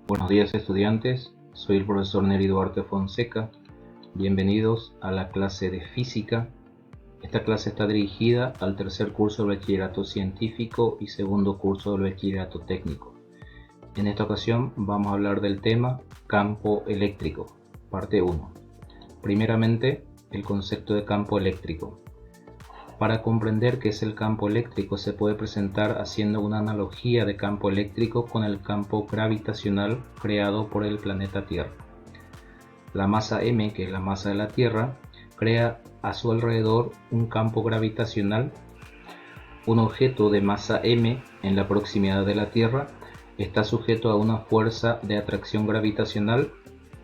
Buenos días estudiantes, soy el profesor Neri Duarte Fonseca. Bienvenidos a la clase de física. Esta clase está dirigida al tercer curso del bachillerato científico y segundo curso del bachillerato técnico. En esta ocasión vamos a hablar del tema campo eléctrico, parte 1. Primeramente, el concepto de campo eléctrico. Para comprender qué es el campo eléctrico se puede presentar haciendo una analogía de campo eléctrico con el campo gravitacional creado por el planeta Tierra. La masa m, que es la masa de la Tierra, crea a su alrededor un campo gravitacional. Un objeto de masa m en la proximidad de la Tierra está sujeto a una fuerza de atracción gravitacional,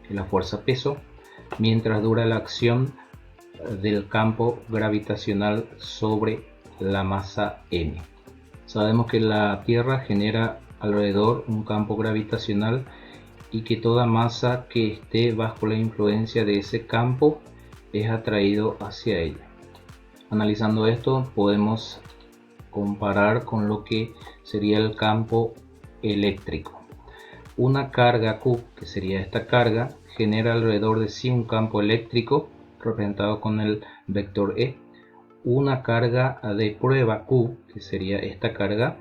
que es la fuerza peso, mientras dura la acción del campo gravitacional sobre la masa m. Sabemos que la Tierra genera alrededor un campo gravitacional y que toda masa que esté bajo la influencia de ese campo es atraído hacia ella. Analizando esto podemos comparar con lo que sería el campo eléctrico. Una carga Q, que sería esta carga, genera alrededor de sí un campo eléctrico representado con el vector E. Una carga de prueba Q, que sería esta carga,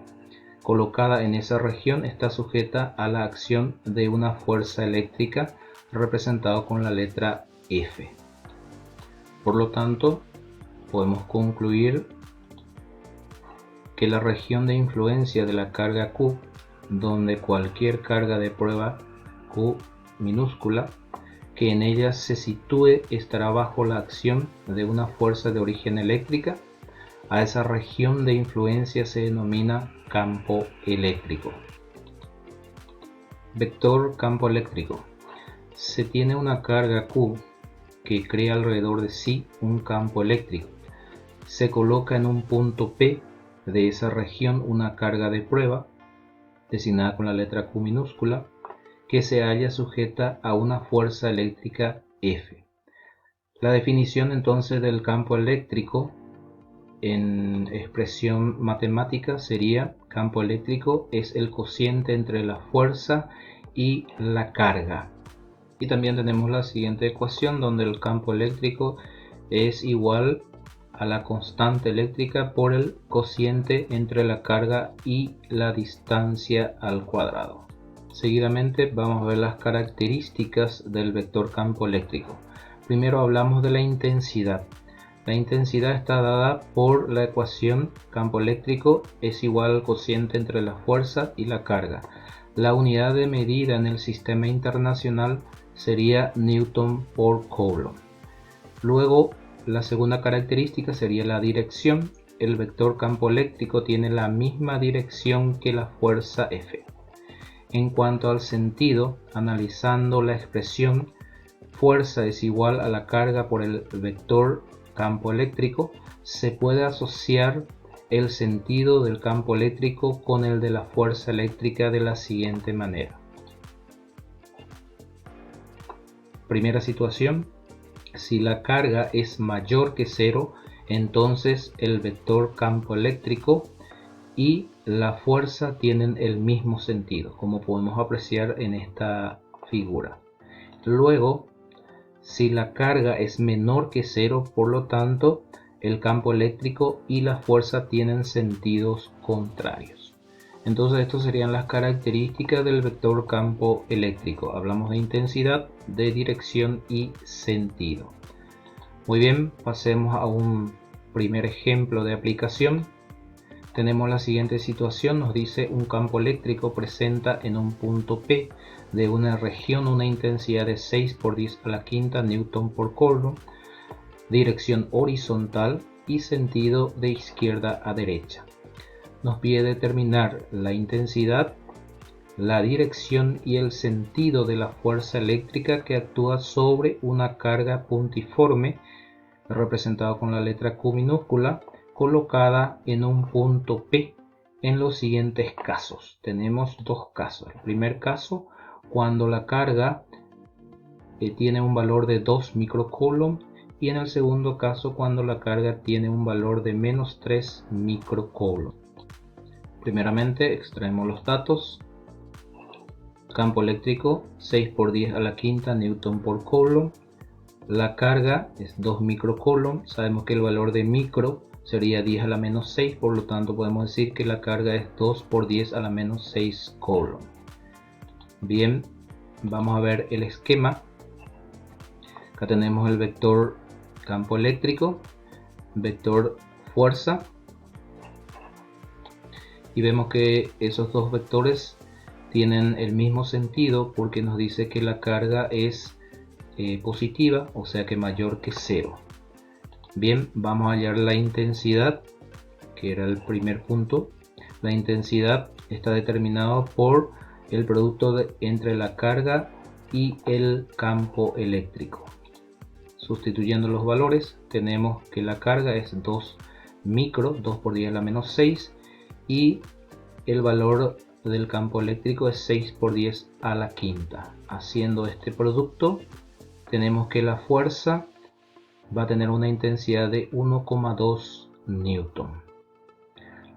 colocada en esa región está sujeta a la acción de una fuerza eléctrica representado con la letra F. Por lo tanto, podemos concluir que la región de influencia de la carga Q, donde cualquier carga de prueba Q minúscula que en ella se sitúe estará bajo la acción de una fuerza de origen eléctrica. A esa región de influencia se denomina campo eléctrico. Vector campo eléctrico. Se tiene una carga Q que crea alrededor de sí un campo eléctrico. Se coloca en un punto P de esa región una carga de prueba, designada con la letra Q minúscula, que se halla sujeta a una fuerza eléctrica F. La definición entonces del campo eléctrico en expresión matemática sería: campo eléctrico es el cociente entre la fuerza y la carga. Y también tenemos la siguiente ecuación donde el campo eléctrico es igual a la constante eléctrica por el cociente entre la carga y la distancia al cuadrado. Seguidamente vamos a ver las características del vector campo eléctrico. Primero hablamos de la intensidad. La intensidad está dada por la ecuación campo eléctrico es igual al cociente entre la fuerza y la carga. La unidad de medida en el sistema internacional sería Newton por Coulomb. Luego, la segunda característica sería la dirección. El vector campo eléctrico tiene la misma dirección que la fuerza F. En cuanto al sentido, analizando la expresión fuerza es igual a la carga por el vector campo eléctrico, se puede asociar el sentido del campo eléctrico con el de la fuerza eléctrica de la siguiente manera. Primera situación: si la carga es mayor que cero, entonces el vector campo eléctrico y la fuerza tienen el mismo sentido, como podemos apreciar en esta figura. Luego, si la carga es menor que cero, por lo tanto, el campo eléctrico y la fuerza tienen sentidos contrarios. Entonces, estas serían las características del vector campo eléctrico. Hablamos de intensidad, de dirección y sentido. Muy bien, pasemos a un primer ejemplo de aplicación. Tenemos la siguiente situación, nos dice un campo eléctrico presenta en un punto P de una región una intensidad de 6 por 10 a la quinta Newton por Coulomb, dirección horizontal y sentido de izquierda a derecha. Nos pide determinar la intensidad, la dirección y el sentido de la fuerza eléctrica que actúa sobre una carga puntiforme, representado con la letra Q minúscula, colocada en un punto P en los siguientes casos. Tenemos dos casos. El primer caso, cuando la carga tiene un valor de 2 microcoulomb, y en el segundo caso cuando la carga tiene un valor de menos 3 microcoulomb. Primeramente extraemos los datos. campo eléctrico 6 por 10 a la quinta newton por coulomb. La carga es 2 microcoulomb. Sabemos que el valor de micro sería 10 a la menos 6, por lo tanto podemos decir que la carga es 2 por 10 a la menos 6 coulomb. Bien, vamos a ver el esquema. Acá tenemos el vector campo eléctrico, vector fuerza, y vemos que esos dos vectores tienen el mismo sentido porque nos dice que la carga es positiva, o sea que mayor que 0. Bien, vamos a hallar la intensidad, que era el primer punto. La intensidad está determinada por el producto entre la carga y el campo eléctrico. Sustituyendo los valores, tenemos que la carga es 2 micro, 2 por 10 a la menos 6, y el valor del campo eléctrico es 6 por 10 a la quinta. Haciendo este producto, tenemos que la fuerza va a tener una intensidad de 1,2 newton.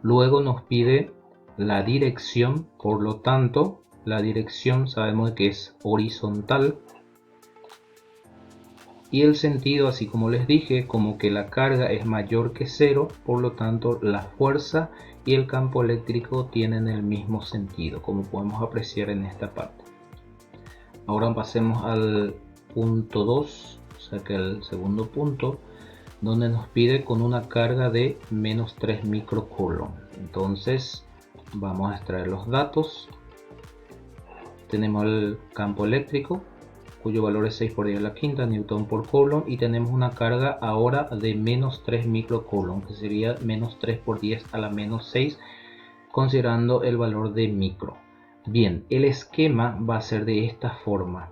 Luego nos pide la dirección, por lo tanto, la dirección sabemos que es horizontal. Y el sentido, así como les dije, como que la carga es mayor que 0, por lo tanto la fuerza y el campo eléctrico tienen el mismo sentido, como podemos apreciar en esta parte. Ahora pasemos al punto 2, o sea que el segundo punto, donde nos pide con una carga de menos 3 microcoulomb. Entonces vamos a extraer los datos. Tenemos el campo eléctrico, cuyo valor es 6 por 10 a la quinta newton por coulomb, y tenemos una carga ahora de menos 3 microcoulomb, que sería menos 3 por 10 a la menos 6, considerando el valor de micro. Bien, el esquema va a ser de esta forma.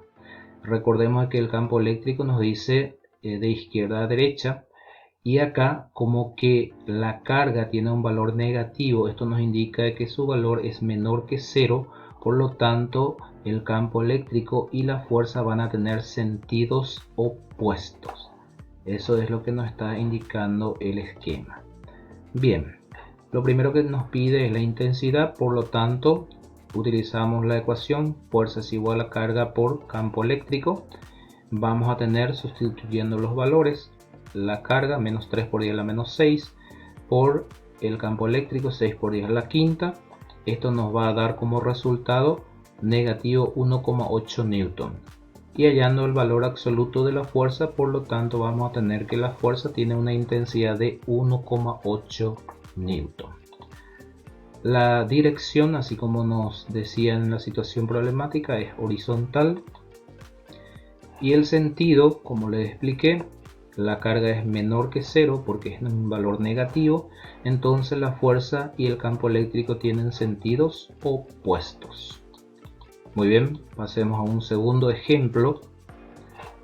Recordemos que el campo eléctrico nos dice de izquierda a derecha, y acá como que la carga tiene un valor negativo, esto nos indica que su valor es menor que 0, por lo tanto el campo eléctrico y la fuerza van a tener sentidos opuestos. Eso es lo que nos está indicando el esquema. Bien, lo primero que nos pide es la intensidad, por lo tanto utilizamos la ecuación fuerza es igual a carga por campo eléctrico. Vamos a tener, sustituyendo los valores, la carga menos 3 por 10 a la menos 6 por el campo eléctrico 6 por 10 a la quinta. Esto nos va a dar como resultado negativo 1,8 newton. Y hallando el valor absoluto de la fuerza, por lo tanto vamos a tener que la fuerza tiene una intensidad de 1,8 newton. La dirección, así como nos decía en la situación problemática, es horizontal. Y el sentido, como les expliqué, la carga es menor que 0 porque es un valor negativo, entonces la fuerza y el campo eléctrico tienen sentidos opuestos. Muy bien, pasemos a un segundo ejemplo.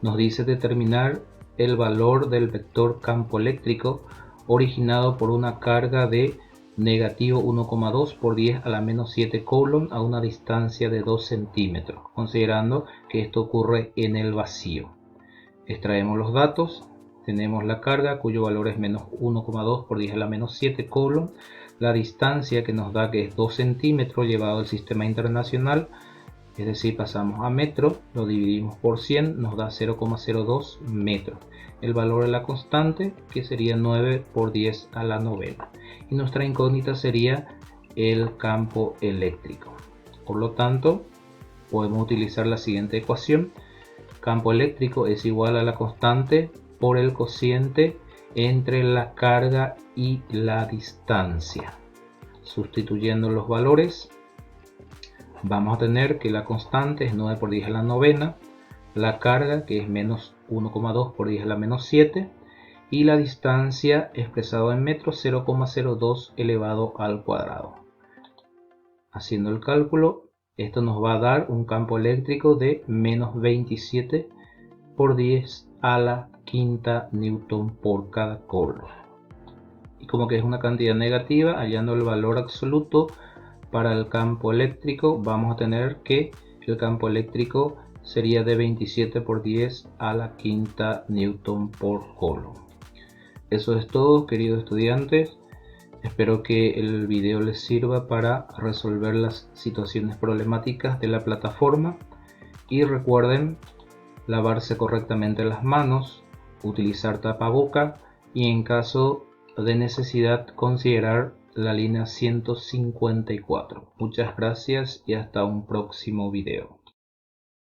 Nos dice determinar el valor del vector campo eléctrico originado por una carga de negativo 1,2 por 10 a la menos 7 coulomb a una distancia de 2 centímetros, considerando que esto ocurre en el vacío. Extraemos los datos. Tenemos la carga cuyo valor es menos 1,2 por 10 a la menos 7 coulomb, la distancia que nos da que es 2 centímetros llevado al sistema internacional, es decir, pasamos a metro, lo dividimos por 100, nos da 0,02 metros. El valor de la constante, que sería 9 por 10 a la novena. Y nuestra incógnita sería el campo eléctrico. Por lo tanto, podemos utilizar la siguiente ecuación. Campo eléctrico es igual a la constante por el cociente entre la carga y la distancia. Sustituyendo los valores, vamos a tener que la constante es 9 por 10 a la novena, la carga que es menos 1,2 por 10 a la menos 7, y la distancia expresado en metros 0,02 elevado al cuadrado. Haciendo el cálculo, esto nos va a dar un campo eléctrico de menos 27 por 10 a la quinta newton por cada coulomb. Y como que es una cantidad negativa, hallando el valor absoluto para el campo eléctrico, vamos a tener que el campo eléctrico sería de 27 por 10 a la quinta newton por coulomb. Eso es todo, queridos estudiantes. Espero que el video les sirva para resolver las situaciones problemáticas de la plataforma y recuerden lavarse correctamente las manos, utilizar tapaboca y en caso de necesidad considerar la línea 154. Muchas gracias y hasta un próximo video.